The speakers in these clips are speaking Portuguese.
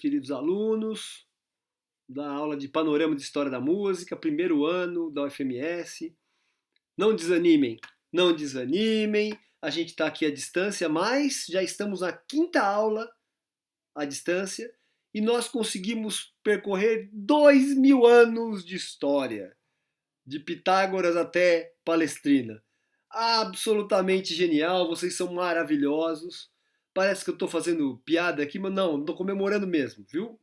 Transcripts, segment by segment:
queridos alunos da aula de Panorama de História da Música, primeiro ano da UFMS. Não desanimem, não desanimem. A gente está aqui à distância, mas já estamos na quinta aula à distância e nós conseguimos percorrer 2000 anos de história, de Pitágoras até Palestrina. Absolutamente genial, vocês são maravilhosos. Parece que eu estou fazendo piada aqui, mas não, estou comemorando mesmo, viu?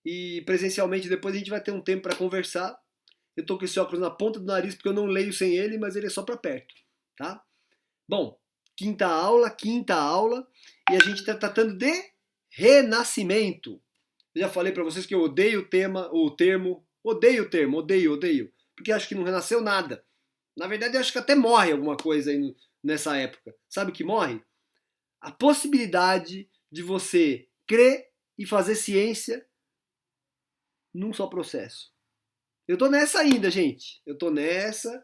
E presencialmente depois a gente vai ter um tempo para conversar. Eu estou com esse óculos na ponta do nariz porque eu não leio sem ele, mas ele é só para perto, tá? Bom, quinta aula, e a gente está tratando de renascimento. Eu já falei para vocês que eu odeio odeio, porque acho que não renasceu nada. Na verdade, eu acho que até morre alguma coisa aí nessa época. Sabe o que morre? A possibilidade de você crer e fazer ciência num só processo. Eu tô nessa ainda, gente. Eu tô nessa.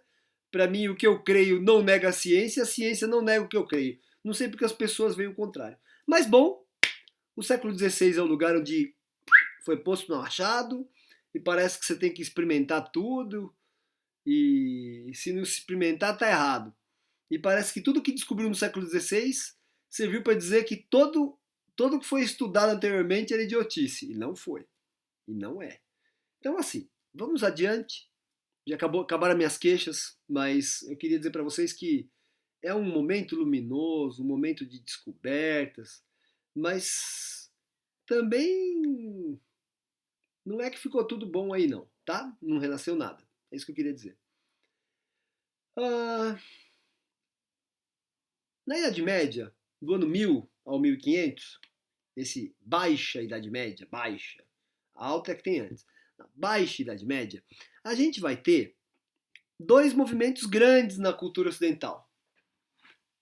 Para mim, o que eu creio não nega a ciência não nega o que eu creio. Não sei porque as pessoas veem o contrário. Mas, bom, o século XVI é o lugar onde foi posto no achado, e parece que você tem que experimentar tudo, e se não experimentar, tá errado. E parece que tudo que descobriu no século XVI serviu para dizer que todo que foi estudado anteriormente era idiotice. E não foi. E não é. Então, assim, vamos adiante. Já acabaram minhas queixas, mas eu queria dizer para vocês que é um momento luminoso, um momento de descobertas, mas também não é que ficou tudo bom aí não, tá? Não renasceu nada. É isso que eu queria dizer. Ah, na Idade Média, do ano 1000 ao 1500, esse baixa Idade Média, baixa, a alta é que tem antes, na baixa Idade Média, a gente vai ter dois movimentos grandes na cultura ocidental,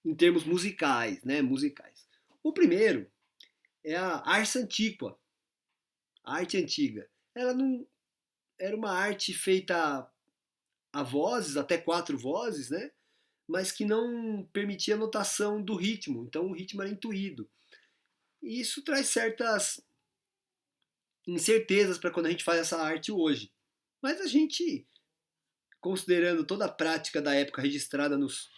em termos musicais, né? Musicais. O primeiro é a ars antiqua, a arte antiga. Ela não era uma arte feita a vozes, até quatro vozes, né? Mas que não permitia a notação do ritmo, então o ritmo era intuído. E isso traz certas incertezas para quando a gente faz essa arte hoje. Mas a gente, considerando toda a prática da época registrada nos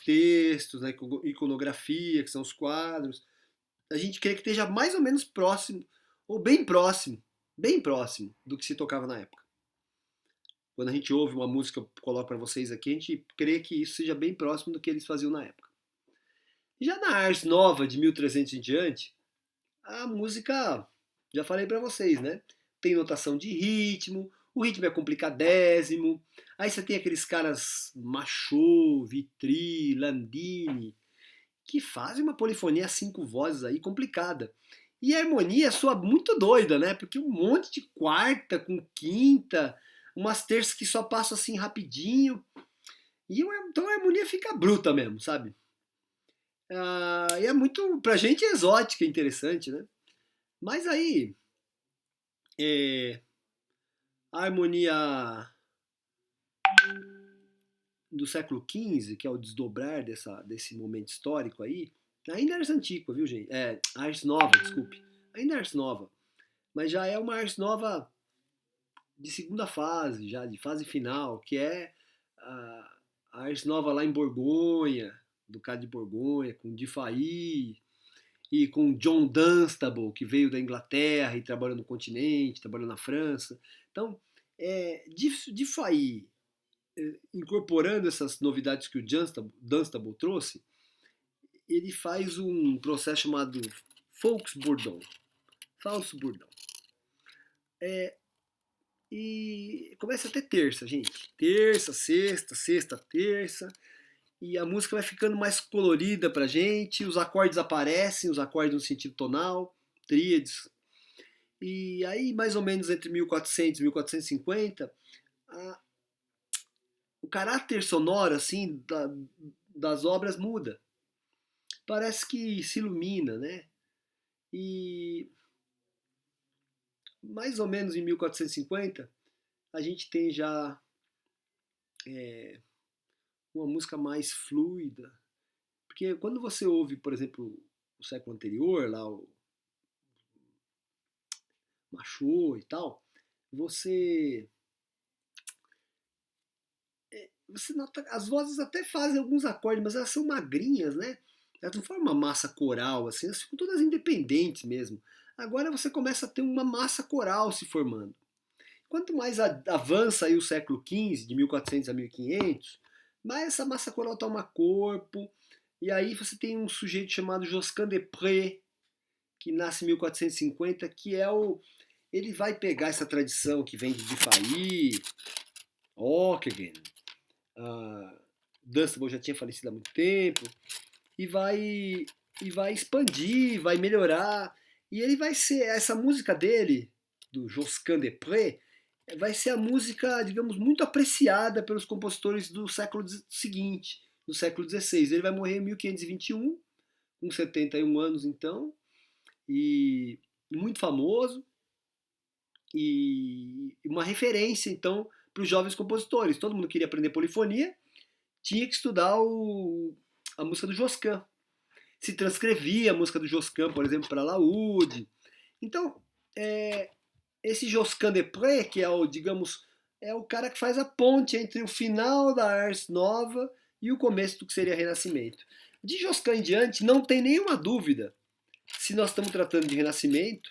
textos, na iconografia, que são os quadros, a gente crê que esteja mais ou menos próximo, ou bem próximo do que se tocava na época. Quando a gente ouve uma música, eu coloco para vocês aqui, a gente crê que isso seja bem próximo do que eles faziam na época. Já na Ars Nova, de 1300 em diante, a música, já falei para vocês, né? Tem notação de ritmo, o ritmo é complicadésimo, aí você tem aqueles caras Machot, Vitry, Landini, que fazem uma polifonia a cinco vozes aí complicada. E a harmonia soa muito doida, né? Porque um monte de quarta com quinta, umas terças que só passam assim rapidinho. Então a harmonia fica bruta mesmo, sabe? E é muito, pra gente, exótica, interessante, né? Mas aí, é, a harmonia do século XV, que é o desdobrar desse momento histórico aí, ainda é ars antiqua, viu, gente? Ars nova, desculpe. Ainda é ars nova. Mas já é uma ars nova de segunda fase, já de fase final, que é a ars nova lá em Borgonha, Ducado de Borgonha, com Diffai e com John Dunstable, que veio da Inglaterra e trabalhou no continente, trabalhou na França. Então, Diffai, incorporando essas novidades que o Dunstable trouxe, ele faz um processo chamado Volksburdon. Volksburdon. E começa a ter terça, gente. Terça, sexta, terça. E a música vai ficando mais colorida pra gente. Os acordes aparecem, os acordes no sentido tonal, tríades. E aí, mais ou menos entre 1400 e 1450, o caráter sonoro assim das obras muda. Parece que se ilumina, né? E mais ou menos em 1450, a gente tem já uma música mais fluida. Porque quando você ouve, por exemplo, o século anterior, lá Machô e tal, você você nota, as vozes até fazem alguns acordes, mas elas são magrinhas, né? Elas não formam uma massa coral, assim, elas ficam todas independentes mesmo. Agora você começa a ter uma massa coral se formando. Quanto mais avança aí o século XV, de 1400 a 1500, mais essa massa coral toma corpo, e aí você tem um sujeito chamado Josquin des Prez, que nasce em 1450, que é o... Ele vai pegar essa tradição que vem de Dufay, Ockeghem, Dunstable já tinha falecido há muito tempo, e vai expandir, vai melhorar, e ele vai ser, essa música dele, do Josquin des Prez, vai ser a música, digamos, muito apreciada pelos compositores do século seguinte, do século XVI. Ele vai morrer em 1521, com 71 anos então, e muito famoso, e uma referência então para os jovens compositores. Todo mundo queria aprender polifonia, tinha que estudar a música do Josquin. Se transcrevia a música do Josquin, por exemplo, para laúde. Então, esse Josquin des Prez, que é o, digamos, é o cara que faz a ponte entre o final da Ars Nova e o começo do que seria Renascimento. De Josquin em diante, não tem nenhuma dúvida se nós estamos tratando de Renascimento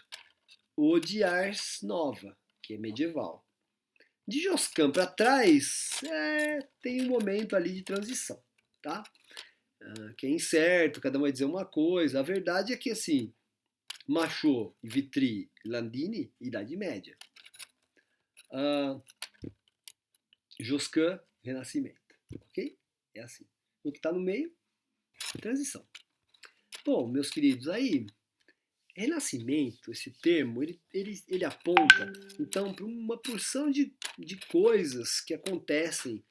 ou de Ars Nova, que é medieval. De Josquin para trás, tem um momento ali de transição, tá? Que é incerto, cada um vai dizer uma coisa. A verdade é que, assim, Machot, Vitry, Landini, Idade Média. Josquin, Renascimento. Ok? É assim. O que está no meio, transição. Bom, meus queridos, aí, Renascimento, esse termo, ele aponta, então, para uma porção de coisas que acontecem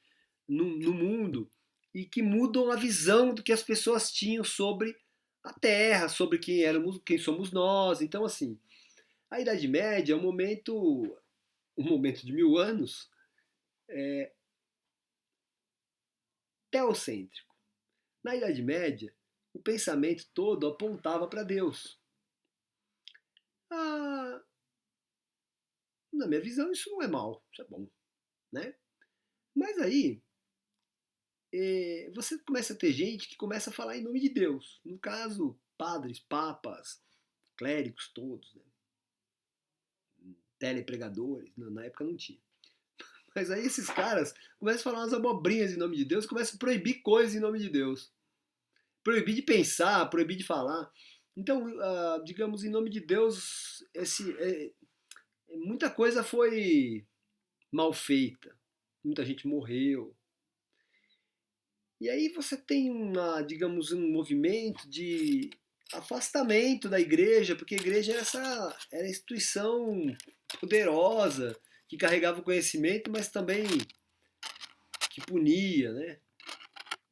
no mundo e que mudam a visão do que as pessoas tinham sobre a Terra, sobre quem somos nós. Então, assim, a Idade Média é um momento de 1000 anos, teocêntrico. Na Idade Média, o pensamento todo apontava para Deus. Na minha visão, isso não é mal, isso é bom, né? Mas aí, você começa a ter gente que começa a falar em nome de Deus. No caso, padres, papas, clérigos todos, né? Telepregadores, na época não tinha. Mas aí esses caras começam a falar umas abobrinhas em nome de Deus, começam a proibir coisas em nome de Deus. Proibir de pensar, proibir de falar. Então, digamos, em nome de Deus, muita coisa foi mal feita. Muita gente morreu. E aí você tem digamos, um movimento de afastamento da igreja, porque a igreja era a instituição poderosa, que carregava o conhecimento, mas também que punia, né?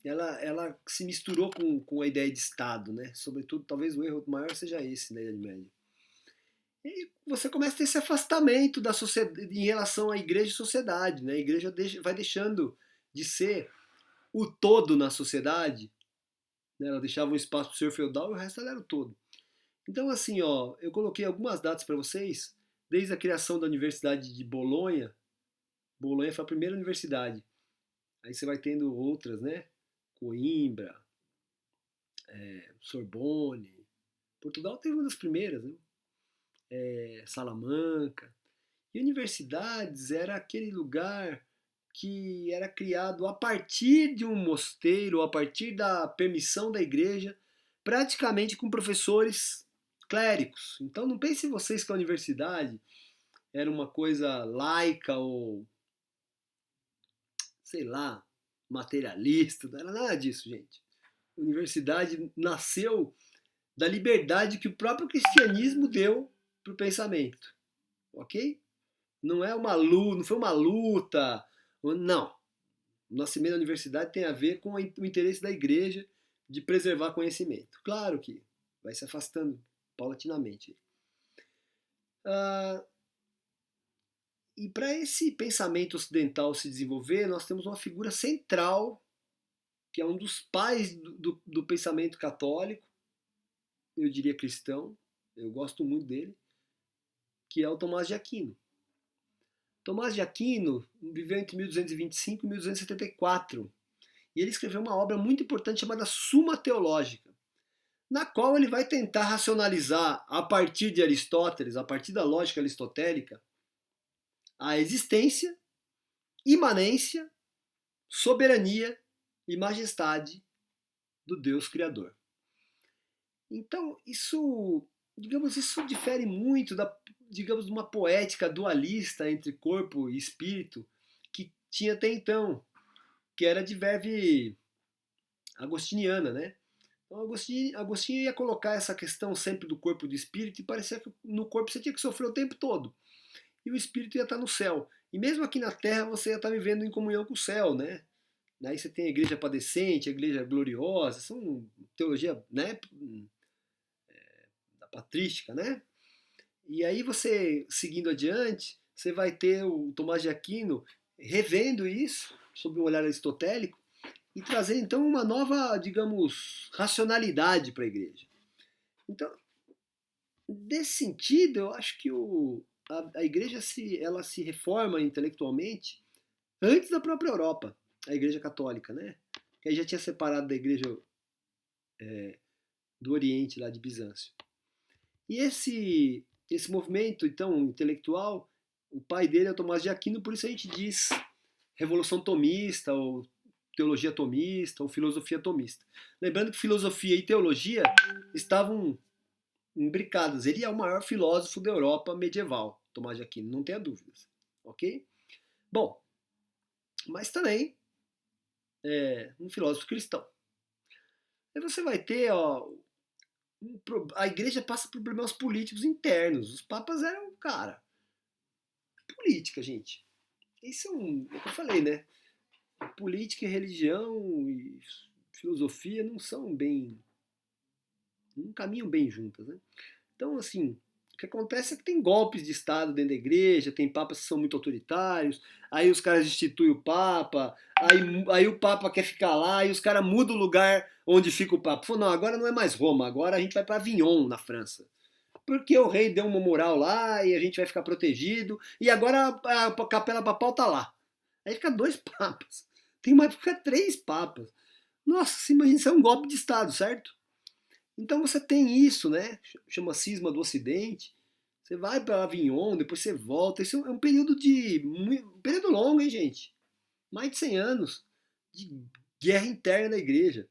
Ela se misturou com a ideia de Estado, né? Sobretudo, talvez o erro maior seja esse na Idade Média. E você começa a ter esse afastamento da sociedade em relação à igreja e sociedade, né? A igreja vai deixando de ser o todo na sociedade, né? Ela deixava um espaço para o senhor feudal e o resto ela era o todo. Então, assim, ó, eu coloquei algumas datas para vocês, desde a criação da Universidade de Bolonha. Bolonha foi a primeira universidade. Aí você vai tendo outras, né? Coimbra, Sorbonne. Portugal teve uma das primeiras, né? Salamanca. E universidades era aquele lugar que era criado a partir de um mosteiro, a partir da permissão da igreja, praticamente com professores clérigos. Então não pense vocês que a universidade era uma coisa laica ou, sei lá, materialista, não era nada disso, gente. A universidade nasceu da liberdade que o próprio cristianismo deu para o pensamento, ok? Não foi uma luta, não. O nascimento da universidade tem a ver com o interesse da igreja de preservar conhecimento. Claro que vai se afastando paulatinamente. E para esse pensamento ocidental se desenvolver, nós temos uma figura central, que é um dos pais do pensamento católico, eu diria cristão, eu gosto muito dele, que é o Tomás de Aquino. Tomás de Aquino viveu entre 1225 e 1274 e ele escreveu uma obra muito importante chamada Suma Teológica, na qual ele vai tentar racionalizar, a partir de Aristóteles, a partir da lógica aristotélica, a existência, imanência, soberania e majestade do Deus Criador. Então, isso difere muito de uma poética dualista entre corpo e espírito que tinha até então, que era de verve agostiniana, né? Então, Agostinho ia colocar essa questão sempre do corpo e do espírito e parecia que no corpo você tinha que sofrer o tempo todo. E o espírito ia estar no céu. E mesmo aqui na terra você ia estar vivendo em comunhão com o céu, né? Aí você tem a igreja padecente, a igreja gloriosa, são teologia, né, da patrística, né? E aí você, seguindo adiante, você vai ter o Tomás de Aquino revendo isso, sob um olhar aristotélico, e trazer então uma nova, digamos, racionalidade para a igreja. Então, nesse sentido, eu acho que a igreja ela se reforma intelectualmente antes da própria Europa, a igreja católica, né? Que aí já tinha separado da igreja do Oriente, lá de Bizâncio. E esse movimento, então, intelectual, o pai dele é o Tomás de Aquino, por isso a gente diz Revolução Tomista, ou Teologia Tomista, ou Filosofia Tomista. Lembrando que filosofia e teologia estavam imbricadas. Ele é o maior filósofo da Europa medieval, Tomás de Aquino, não tenha dúvidas. Ok? Bom, mas também é um filósofo cristão. Aí você vai ter, a igreja passa por problemas políticos internos. Os papas eram, cara, política, gente. Isso é o que eu falei, né? Política e religião e filosofia não caminham bem juntas, né? Então, assim, o que acontece é que tem golpes de Estado dentro da igreja, tem papas que são muito autoritários, aí os caras instituem o papa, aí o papa quer ficar lá, aí os caras mudam o lugar onde fica o papa. Falou, não, agora não é mais Roma, agora a gente vai para Avignon, na França. Porque o rei deu uma moral lá e a gente vai ficar protegido, e agora a capela papal tá lá. Aí fica 2 papas. Tem mais fica 3 papas. Nossa, imagina, isso é um golpe de Estado, certo? Então você tem isso, né? Chama cisma do Ocidente. Você vai para Avignon, depois você volta. Isso é um período um período longo, hein, gente? Mais de 100 anos de guerra interna da igreja.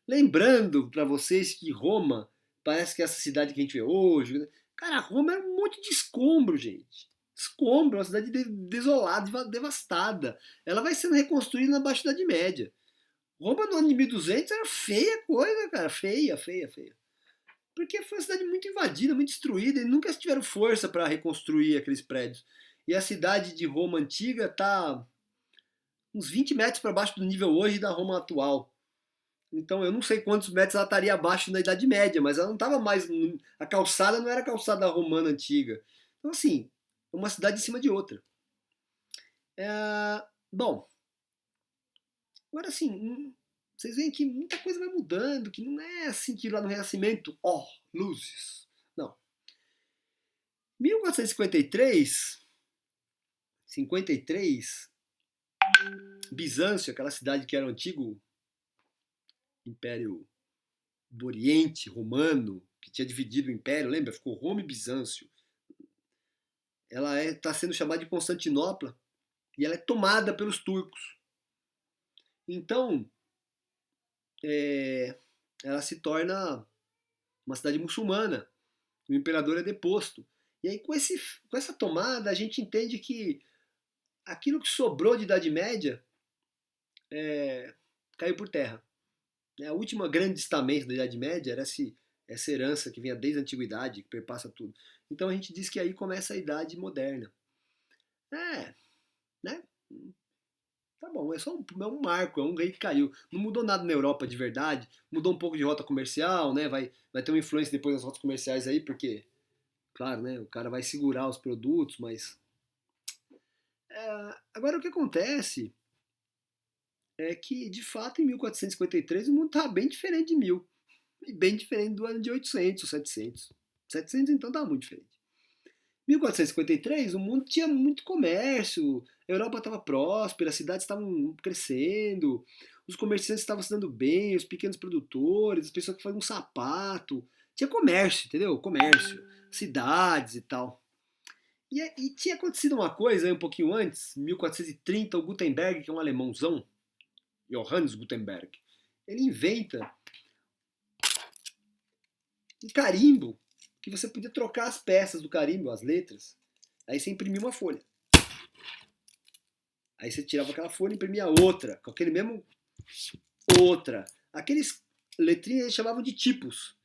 Lembrando para vocês que Roma parece que é essa cidade que a gente vê hoje. Né? Cara, Roma era um monte de escombro, gente. Escombro, uma cidade desolada, devastada. Ela vai sendo reconstruída na Baixa Idade Média. Roma no ano de 1200 era feia coisa, cara. Feia, feia, feia. Porque foi uma cidade muito invadida, muito destruída, e nunca tiveram força para reconstruir aqueles prédios. E a cidade de Roma antiga está uns 20 metros para baixo do nível hoje da Roma atual. Então eu não sei quantos metros ela estaria abaixo na Idade Média, mas ela não estava mais. A calçada não era a calçada romana antiga. Então, assim, é uma cidade em cima de outra. Bom, agora assim, vocês veem que muita coisa vai mudando, que não é assim que lá no Renascimento, luzes. Não. 1453, Bizâncio, aquela cidade que era o antigo Império do Oriente Romano, que tinha dividido o Império, lembra? Ficou Roma e Bizâncio. Ela está sendo chamada de Constantinopla e ela é tomada pelos turcos. Então, ela se torna uma cidade muçulmana. O imperador é deposto. E aí, com essa tomada, a gente entende que aquilo que sobrou de Idade Média caiu por terra. A última grande estamento da Idade Média era essa herança que vinha desde a antiguidade, que perpassa tudo. Então a gente diz que aí começa a Idade Moderna. Né? Tá bom, é só um marco, é um rei que caiu. Não mudou nada na Europa de verdade, mudou um pouco de rota comercial, né? Vai ter uma influência depois das rotas comerciais aí, porque, claro, né? O cara vai segurar os produtos, mas... agora o que acontece é que, de fato, em 1453 o mundo estava bem diferente de 1000. E bem diferente do ano de 800, 700. 700 então estava muito diferente. 1453, o mundo tinha muito comércio, a Europa estava próspera, as cidades estavam crescendo, os comerciantes estavam se dando bem, os pequenos produtores, as pessoas que faziam sapato. Tinha comércio, entendeu? Comércio, cidades e tal. E tinha acontecido uma coisa aí um pouquinho antes, 1430, o Gutenberg, que é um alemãozão, Johannes Gutenberg, ele inventa um carimbo que você podia trocar as peças do carimbo, as letras. Aí você imprimia uma folha. Aí você tirava aquela folha e imprimia outra, com aquele mesmo outra. Aqueles letrinhas eles chamavam de tipos.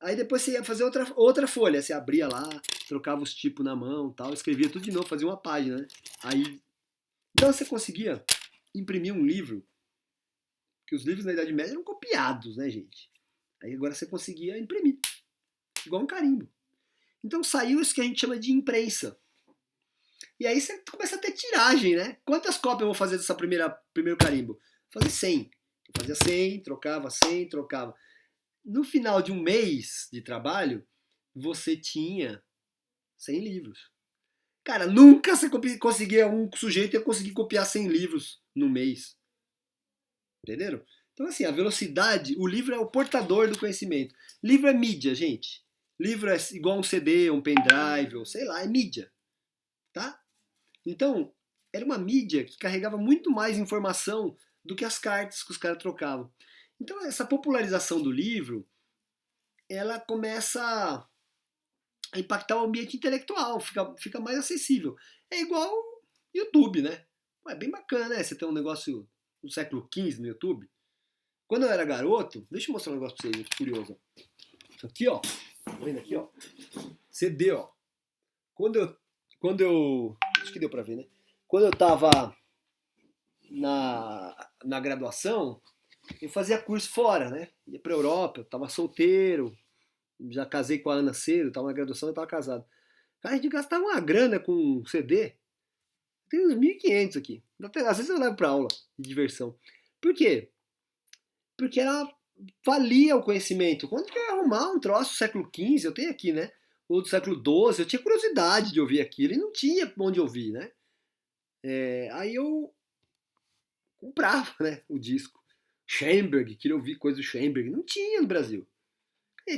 Aí depois você ia fazer outra folha. Você abria lá, trocava os tipos na mão, tal, escrevia tudo de novo, fazia uma página, né? Aí, então você conseguia imprimir um livro, que os livros na Idade Média eram copiados, né, gente? Aí agora você conseguia imprimir, igual um carimbo. Então saiu isso que a gente chama de imprensa. E aí você começa a ter tiragem, né? Quantas cópias eu vou fazer dessa primeiro carimbo? Vou fazer 100. Eu fazia 100, trocava 100, trocava. No final de um mês de trabalho, você tinha 100 livros. Cara, nunca você conseguia, um sujeito ia conseguir copiar 100 livros no mês. Entenderam? Então, assim, a velocidade, o livro é o portador do conhecimento. Livro é mídia, gente. Livro é igual um CD, um pendrive, ou sei lá, é mídia. Tá? Então, era uma mídia que carregava muito mais informação do que as cartas que os caras trocavam. Então, essa popularização do livro, ela começa a impactar o ambiente intelectual, fica mais acessível. É igual YouTube, né? É bem bacana, né? Você tem um negócio do século XV no YouTube. Quando eu era garoto, deixa eu mostrar um negócio pra vocês, curioso. Isso aqui, ó. Tá vendo aqui, ó? CD, ó. Quando eu acho que deu pra ver, né? Quando eu tava na graduação, eu fazia curso fora, né? Ia pra Europa, eu tava solteiro, já casei com a Ana cedo, tava na graduação, eu tava casado. Cara, a gente gastava uma grana com CD. Tem uns 1.500 aqui. Às vezes eu levo pra aula de diversão. Por quê? Porque ela valia o conhecimento. Quando que eu ia arrumar um troço do século XV, eu tenho aqui, né? Ou do século XII, eu tinha curiosidade de ouvir aquilo e não tinha onde ouvir, né? Aí eu comprava, né, o disco. Schoenberg, queria ouvir coisa do Schoenberg. Não tinha no Brasil.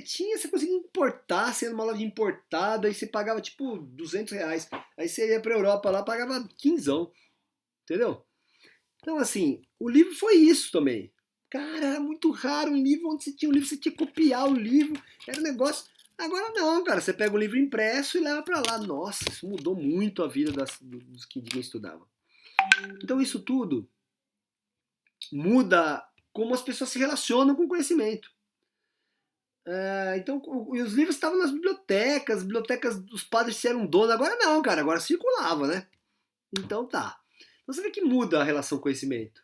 Tinha, você conseguia importar, você ia numa loja importada, aí você pagava tipo R$ 200. Aí você ia pra Europa lá, pagava 15, entendeu? Então, assim, o livro foi isso também. Cara, era muito raro um livro onde você tinha um livro, você tinha que copiar o livro, era um negócio. Agora não, cara, você pega o livro impresso e leva pra lá. Nossa, isso mudou muito a vida dos que ninguém estudava. Então, isso tudo muda como as pessoas se relacionam com o conhecimento. Então, os livros estavam nas bibliotecas, as bibliotecas dos padres se eram donos. Agora não, cara, agora circulava, né? Então tá. Então você vê que muda a relação com o conhecimento.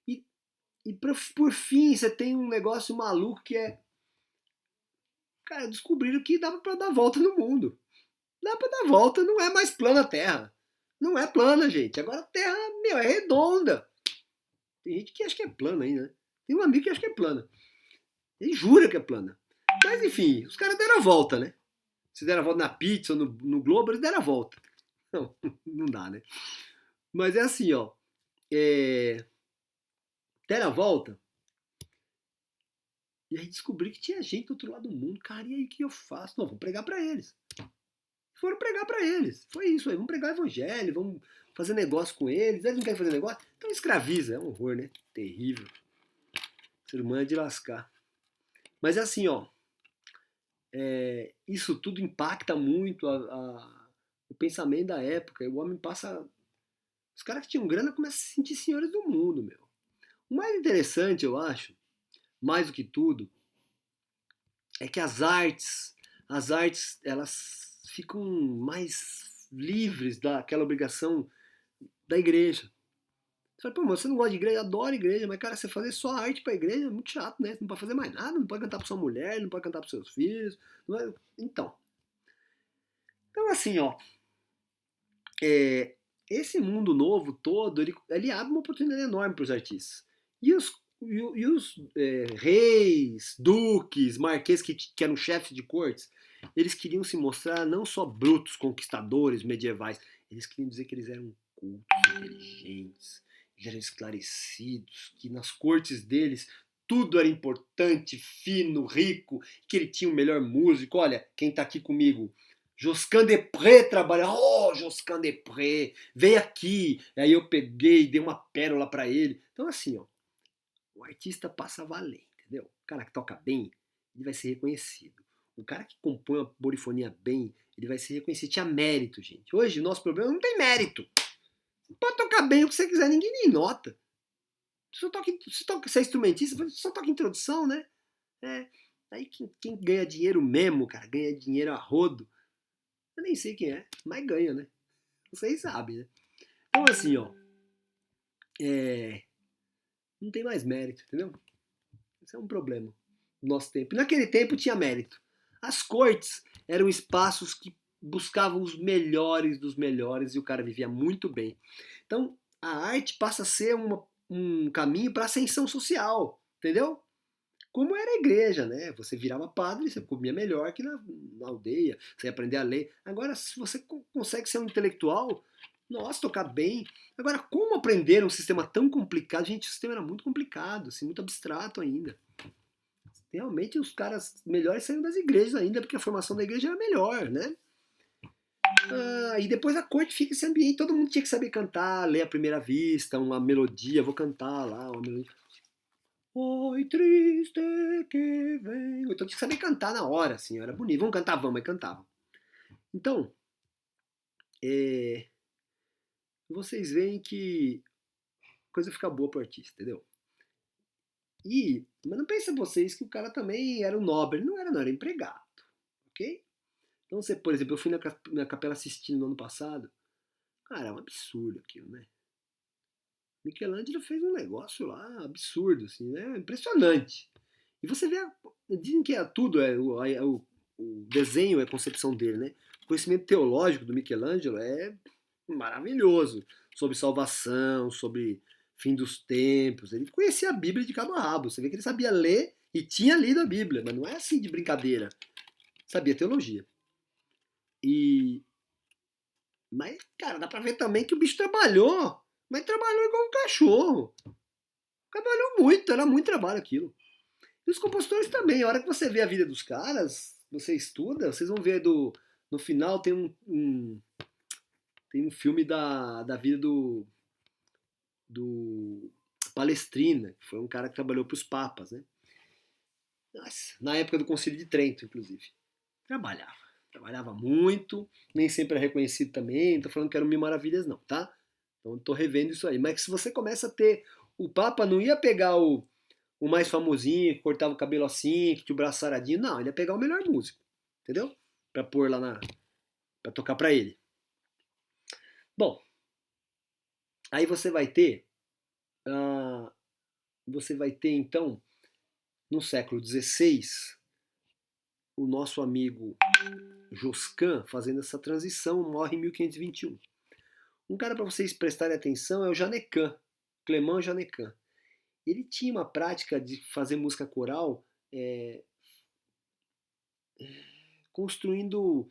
E por fim, você tem um negócio maluco que é. Cara, descobriram que dava pra dar volta no mundo. Dá pra dar volta, não é mais plana a Terra. Não é plana, gente. Agora a Terra, meu, é redonda. Tem gente que acha que é plana ainda, né? Tem um amigo que acha que é plana. Ele jura que é plana. Mas enfim, os caras deram a volta, né? Se deram a volta na pizza ou no Globo, eles deram a volta. Não, não dá, né? Mas é assim, ó. Deram a volta. E aí descobri que tinha gente do outro lado do mundo. Cara, e aí o que eu faço? Não, vamos pregar pra eles. Foram pregar pra eles. Foi isso aí. Vamos pregar o evangelho, vamos fazer negócio com eles. Eles não querem fazer negócio? Então escraviza. É um horror, né? Terrível. O ser humano é de lascar. Mas é assim, ó. Isso tudo impacta muito o pensamento da época. O homem passa. Os caras que tinham grana começam a se sentir senhores do mundo, meu. O mais interessante, eu acho, mais do que tudo, é que as artes, elas ficam mais livres daquela obrigação da igreja. Você fala, pô, mas você não gosta de igreja? Eu adoro igreja, mas cara, você fazer só arte pra igreja é muito chato, né? Você não pode fazer mais nada, não pode cantar pra sua mulher, não pode cantar pros seus filhos. Então, assim, ó, esse mundo novo todo, ele abre uma oportunidade enorme para os artistas. E os reis, duques, marqueses que eram chefes de cortes, eles queriam se mostrar não só brutos, conquistadores, medievais, eles queriam dizer que eles eram cultos, inteligentes, eles eram esclarecidos, que nas cortes deles tudo era importante, fino, rico, que ele tinha o melhor músico. Olha, quem está aqui comigo, Josquin des Prez trabalha. Oh, Josquin des Prez, veio aqui. Aí eu peguei, dei uma pérola para ele. Então assim, ó, o artista passa a valer, entendeu? O cara que toca bem, ele vai ser reconhecido. O cara que compõe uma polifonia bem, ele vai ser reconhecido. Tinha mérito, gente. Hoje o nosso problema não tem mérito. Você pode tocar bem o que você quiser, ninguém nem nota. Você é instrumentista, você só toca introdução, né? É. Aí quem ganha dinheiro mesmo, cara, ganha dinheiro a rodo, eu nem sei quem é, mas ganha, né? Vocês sabem, né? Então assim, ó, não tem mais mérito, entendeu? Esse é um problema no nosso tempo. Naquele tempo tinha mérito. As cortes eram espaços que buscavam os melhores dos melhores e o cara vivia muito bem. Então a arte passa a ser um caminho para ascensão social, entendeu? Como era a igreja, né? Você virava padre, você comia melhor que na aldeia, você ia aprender a ler. Agora, se você consegue ser um intelectual, nossa, tocar bem. Agora, como aprender um sistema tão complicado? Gente, o sistema era muito complicado, assim, muito abstrato ainda. Realmente, os caras melhores saíram das igrejas ainda, porque a formação da igreja era melhor, né? E depois a corte fica esse ambiente, todo mundo tinha que saber cantar, ler à primeira vista, uma melodia, vou cantar lá, uma melodia. Oi, triste que vem. Então tinha que saber cantar na hora, assim, era bonito. Vamos cantar, vamos, mas cantava. Então, vocês veem que a coisa fica boa pro artista, entendeu? Mas não pensa vocês que o cara também era um nobre. Ele não era empregado, ok? Então, você, por exemplo, eu fui na Capela Sistina no ano passado. Cara, é um absurdo aquilo, né? Michelangelo fez um negócio lá absurdo, assim, né? Impressionante. E você vê, dizem que tudo o desenho é a concepção dele, né? O conhecimento teológico do Michelangelo é maravilhoso, sobre salvação, sobre fim dos tempos. Ele conhecia a Bíblia de cabo a rabo. Você vê que ele sabia ler e tinha lido a Bíblia, mas não é assim de brincadeira. Sabia teologia. Mas, cara, dá pra ver também que o bicho trabalhou, mas trabalhou igual um cachorro. Trabalhou muito, era muito trabalho aquilo. E os compositores também, a hora que você vê a vida dos caras, você estuda, vocês vão ver no final tem um filme da vida do Palestrina, que foi um cara que trabalhou para os papas, né? Nossa, na época do Concílio de Trento, inclusive. Trabalhava muito, nem sempre é reconhecido também, não tô falando que era mil maravilhas não, tá? Então tô revendo isso aí. Mas se você começa a ter, o Papa não ia pegar o mais famosinho, que cortava o cabelo assim, que tinha o braço saradinho, não, ele ia pegar o melhor músico, entendeu? Pra pôr lá pra tocar pra ele. Bom, aí você vai ter então, no século XVI, o nosso amigo Josquin fazendo essa transição, morre em 1521. Um cara para vocês prestarem atenção é o Janequin, Clément Janequin. Ele tinha uma prática de fazer música coral construindo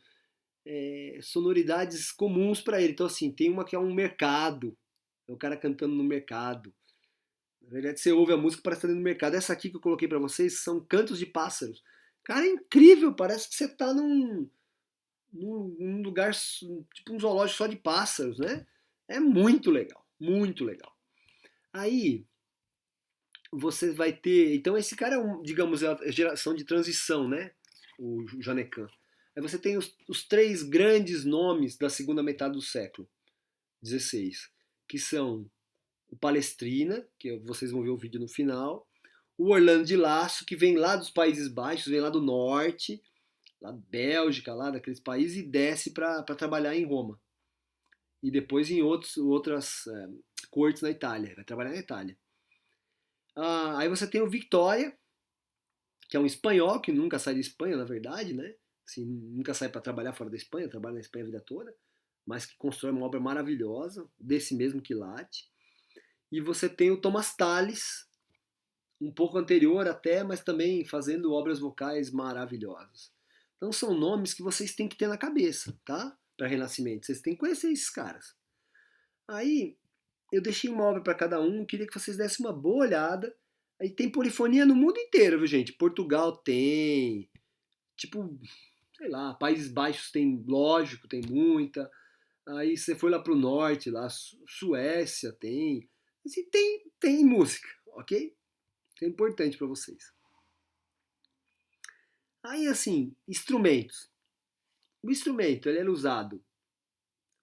sonoridades comuns para ele. Então, assim, tem uma que é um mercado, é o cara cantando no mercado. Na verdade, você ouve a música parece estar dentro do mercado. Essa aqui que eu coloquei para vocês são cantos de pássaros. Cara, é incrível, parece que você está num lugar, tipo um zoológico só de pássaros, né? É muito legal, muito legal. Aí você vai ter. Então, esse cara é digamos, a geração de transição, né? O Janequin. Aí você tem os três grandes nomes da segunda metade do século XVI, que são o Palestrina, que vocês vão ver o vídeo no final, o Orlando de Lasso, que vem lá dos Países Baixos, vem lá do norte, lá da Bélgica, lá daqueles países, e desce para trabalhar em Roma. E depois em outras cortes na Itália, vai trabalhar na Itália. Aí você tem o Victoria, que é um espanhol, que nunca sai da Espanha, na verdade, né? Assim, nunca sai para trabalhar fora da Espanha, trabalha na Espanha a vida toda, mas que constrói uma obra maravilhosa, desse mesmo quilate. E você tem o Thomas Tallis, um pouco anterior até, mas também fazendo obras vocais maravilhosas. Então são nomes que vocês têm que ter na cabeça, tá? Para Renascimento. Vocês têm que conhecer esses caras. Aí eu deixei uma obra para cada um, queria que vocês dessem uma boa olhada. Aí tem polifonia no mundo inteiro, viu, gente? Portugal tem, tipo, sei lá, Países Baixos tem, lógico, tem muita. Aí você foi lá pro norte, lá, Suécia tem. Assim, tem música, ok? Isso é importante para vocês. Aí, assim, instrumentos. O instrumento, ele era usado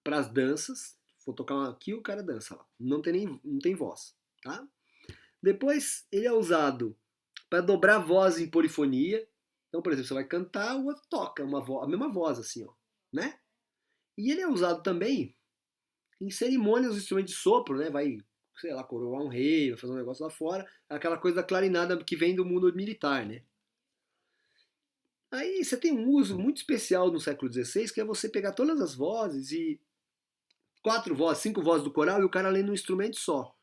para as danças. Vou tocar aqui, o cara dança lá. Não tem voz, tá? Depois, ele é usado para dobrar voz em polifonia. Então, por exemplo, você vai cantar, o outro toca a mesma voz, assim, ó, né? E ele é usado também em cerimônias, o instrumento de sopro, né? Vai, sei lá, coroar um rei, vai fazer um negócio lá fora. Aquela coisa da clarinada que vem do mundo militar, né? Aí você tem um uso muito especial no século XVI, que é você pegar todas as vozes e 4 vozes, 5 vozes do coral e o cara lendo um instrumento só.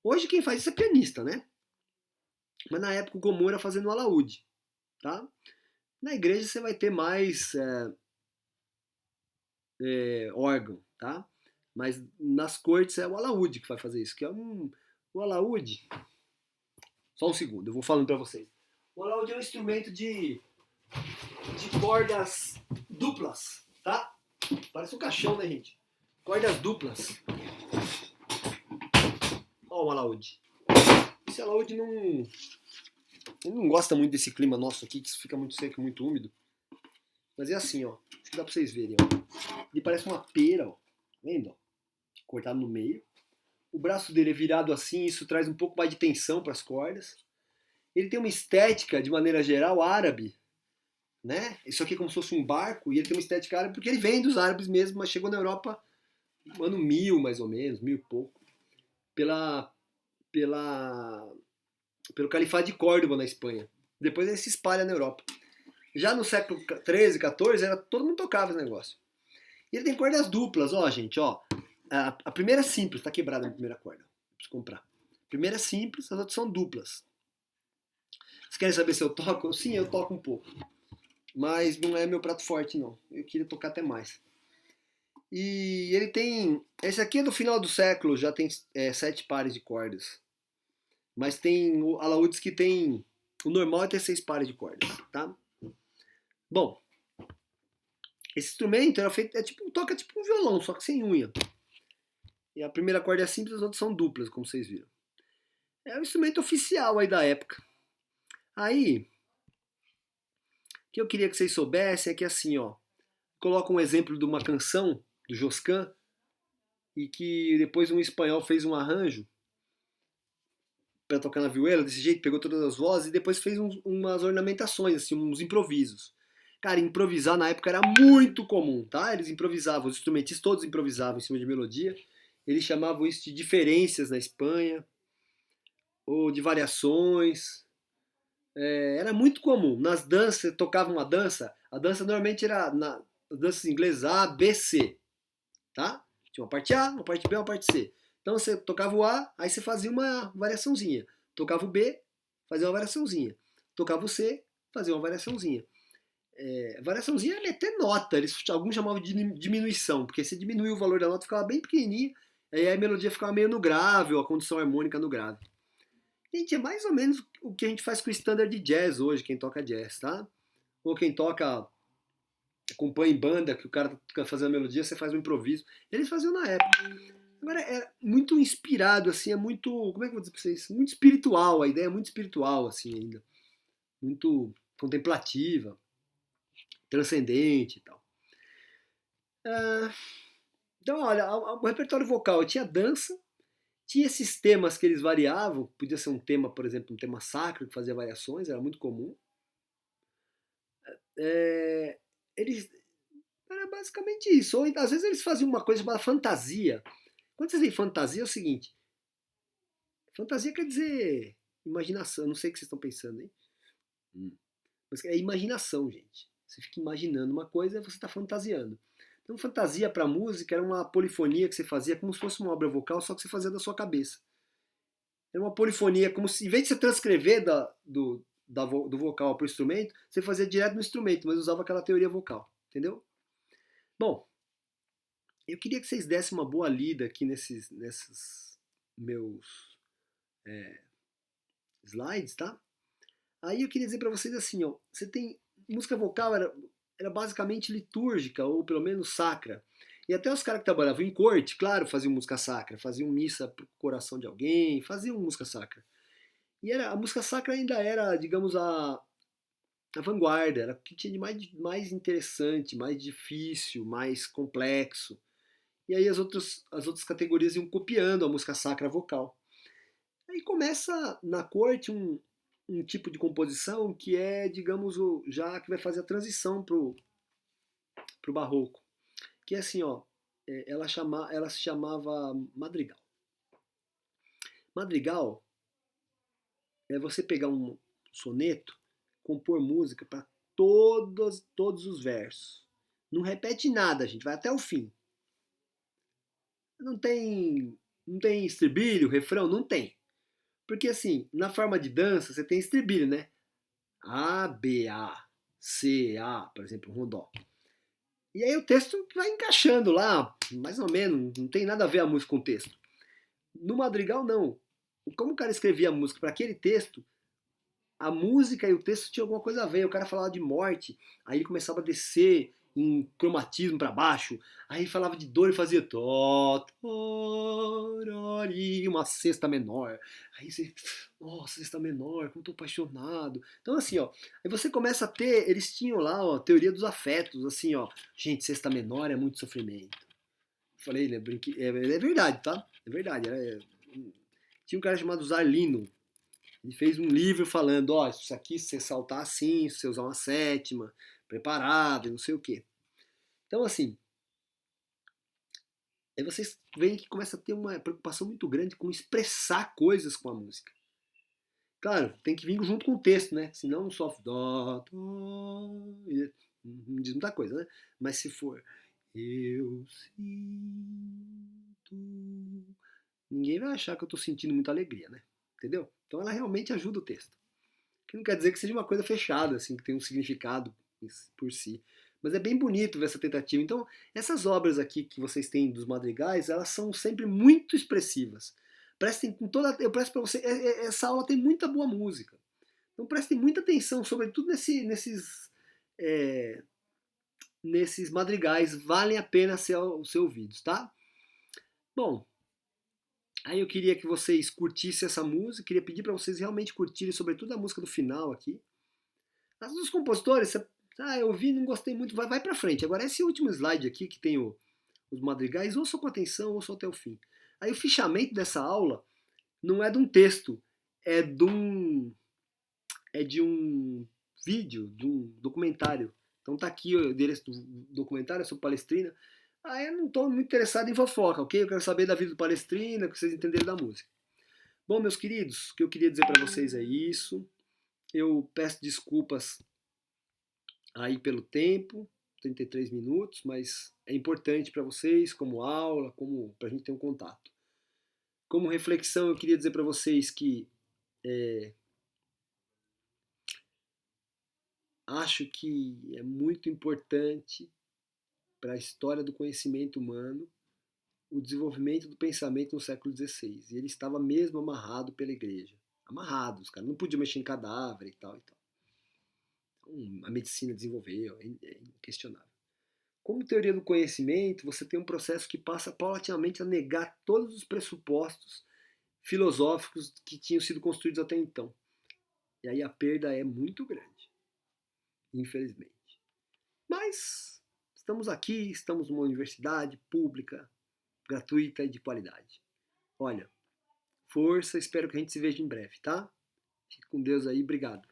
Hoje quem faz isso é pianista, né? Mas na época o comum era fazendo alaúde, tá? Na igreja você vai ter mais órgão, tá? Mas nas cortes é o alaúde que vai fazer isso, que é o alaúde. Só um segundo, eu vou falando para vocês. O alaúde é um instrumento de cordas duplas, tá? Parece um caixão, né, gente? Cordas duplas. Ó o alaúde. Esse alaúde ele não gosta muito desse clima nosso aqui, que fica muito seco, muito úmido. Mas é assim, ó. Acho que dá pra vocês verem, ó. Ele parece uma pera, ó. Vendo? Ó? Cortado no meio. O braço dele é virado assim, isso traz um pouco mais de tensão para as cordas. Ele tem uma estética, de maneira geral, árabe, né? Isso aqui é como se fosse um barco, e ele tem uma estética árabe porque ele vem dos árabes mesmo, mas chegou na Europa no ano 1000, mais ou menos, 1000 e pouco, pelo Califado de Córdoba, na Espanha. Depois ele se espalha na Europa. Já no século 13, 14, todo mundo tocava esse negócio. E ele tem cordas duplas, ó, gente, ó. A primeira é simples, tá quebrada a primeira corda. Preciso comprar. A primeira é simples, as outras são duplas. Vocês querem saber se eu toco? Sim, eu toco um pouco. Mas não é meu prato forte, não. Eu queria tocar até mais. E ele tem... Esse aqui é do final do século, já tem 7 pares de cordas. Mas tem alaúdes que tem... O normal é ter 6 pares de cordas, tá? Bom, esse instrumento era feito, toca tipo um violão, só que sem unha. E a primeira corda é simples, as outras são duplas, como vocês viram. É o instrumento oficial aí da época. Aí, o que eu queria que vocês soubessem é que assim, ó, coloca um exemplo de uma canção do Josquin e que depois um espanhol fez um arranjo para tocar na vihuela desse jeito, pegou todas as vozes e depois fez umas ornamentações, assim, uns improvisos. Cara, improvisar na época era muito comum, tá? Eles improvisavam, os instrumentistas todos improvisavam em cima de melodia. Eles chamavam isso de diferenças na Espanha, ou de variações. Era muito comum. Nas danças, você tocava uma dança, a dança normalmente era nas danças inglesas A, B, C, tá? Tinha uma parte A, uma parte B, uma parte C. Então você tocava o A, aí você fazia uma variaçãozinha. Tocava o B, fazia uma variaçãozinha. Tocava o C, fazia uma variaçãozinha. Variaçãozinha é meter nota, alguns chamavam de diminuição, porque se diminuía o valor da nota ficava bem pequenininha, aí a melodia ficava meio no grave, ou a condição harmônica no grave. Gente, é mais ou menos o que a gente faz com o standard de jazz hoje, quem toca jazz, tá? Ou quem toca, acompanha em banda, que o cara fica fazendo a melodia, você faz um improviso. Eles faziam na época. Agora, é muito inspirado, assim, é muito, como é que eu vou dizer pra vocês? Muito espiritual, a ideia é muito espiritual, assim, ainda. Muito contemplativa, transcendente e tal. Então, olha, o repertório vocal tinha dança, tinha esses temas que eles variavam, podia ser um tema, por exemplo, um tema sacro que fazia variações, era muito comum. Eles era basicamente isso. Ou às vezes eles faziam uma coisa chamada fantasia. Quando vocês dizem fantasia, é o seguinte: fantasia quer dizer imaginação. Não sei o que vocês estão pensando, hein? Mas é imaginação, gente. Você fica imaginando uma coisa e você está fantasiando. Então, fantasia para música era uma polifonia que você fazia como se fosse uma obra vocal, só que você fazia da sua cabeça. Era uma polifonia, como se, em vez de você transcrever do vocal para o instrumento, você fazia direto no instrumento, mas usava aquela teoria vocal, entendeu? Bom, eu queria que vocês dessem uma boa lida aqui nesses meus slides, tá? Aí eu queria dizer para vocês assim, ó, você tem música vocal era basicamente litúrgica ou pelo menos sacra. E até os caras que trabalhavam em corte, claro, faziam música sacra, faziam missa pro coração de alguém, faziam música sacra. E a música sacra ainda era, digamos, a vanguarda, era o que tinha de mais interessante, mais difícil, mais complexo. E aí as outras categorias iam copiando a música sacra vocal. Aí começa na corte um tipo de composição que é, digamos, já que vai fazer a transição pro barroco. Que é assim, ó, ela se chamava madrigal. Madrigal é você pegar um soneto, compor música para todos os versos. Não repete nada, gente, vai até o fim. Não tem estribilho, refrão, não tem. Porque assim, na forma de dança, você tem estribilho, né? A, B, A, C, A, por exemplo, rondó. E aí o texto vai encaixando lá, mais ou menos, não tem nada a ver a música com o texto. No madrigal, não. Como o cara escrevia a música para aquele texto, a música e o texto tinham alguma coisa a ver. O cara falava de morte, aí ele começava a descer em cromatismo para baixo, aí falava de dor e fazia tó, uma sexta menor. Aí você, nossa, sexta menor, como eu tô apaixonado. Então assim, ó, aí você começa a ter, eles tinham lá, ó, a teoria dos afetos, assim, ó, gente, sexta menor é muito sofrimento. Falei, né, é verdade, tá? É verdade. Tinha um cara chamado Zarlino. Ele fez um livro falando, ó, isso aqui se você saltar assim, se você usar uma sétima, preparado, não sei o quê. Então, assim, aí vocês veem que começa a ter uma preocupação muito grande com expressar coisas com a música. Claro, tem que vir junto com o texto, né? Senão só dó, dó, não diz muita coisa, né? Mas se for eu sinto, ninguém vai achar que eu tô sentindo muita alegria, né? Entendeu? Então ela realmente ajuda o texto. Que não quer dizer que seja uma coisa fechada, assim, que tem um significado por si. Mas é bem bonito ver essa tentativa. Então, essas obras aqui que vocês têm dos madrigais, elas são sempre muito expressivas. Prestem com toda. Eu presto para você. Essa aula tem muita boa música. Então prestem muita atenção, sobretudo nesses madrigais. Valem a pena ser ouvidos, tá? Bom, aí eu queria que vocês curtissem essa música, queria pedir para vocês realmente curtirem, sobretudo a música do final aqui. As dos compositores, eu vi, não gostei muito, vai para frente. Agora esse último slide aqui que tem os madrigais, ouçam com atenção, ouçam até o fim. Aí o fichamento dessa aula não é de um texto, é de um vídeo, de um documentário. Então tá aqui o endereço do documentário, eu sou Palestrina. Eu não estou muito interessado em fofoca, ok? Eu quero saber da vida do Palestrina, que vocês entenderam da música. Bom, meus queridos, o que eu queria dizer para vocês é isso. Eu peço desculpas aí pelo tempo, 33 minutos, mas é importante para vocês como aula, como para a gente ter um contato. Como reflexão, eu queria dizer para vocês que acho que é muito importante para a história do conhecimento humano o desenvolvimento do pensamento no século XVI. E ele estava mesmo amarrado pela igreja. Amarrado, os caras não podiam mexer em cadáver e tal e tal. Então, a medicina desenvolveu, é inquestionável. Como teoria do conhecimento, você tem um processo que passa paulatinamente a negar todos os pressupostos filosóficos que tinham sido construídos até então. E aí a perda é muito grande, infelizmente. Mas estamos aqui, estamos numa universidade pública, gratuita e de qualidade. Olha, força, espero que a gente se veja em breve, tá? Fique com Deus aí, obrigado.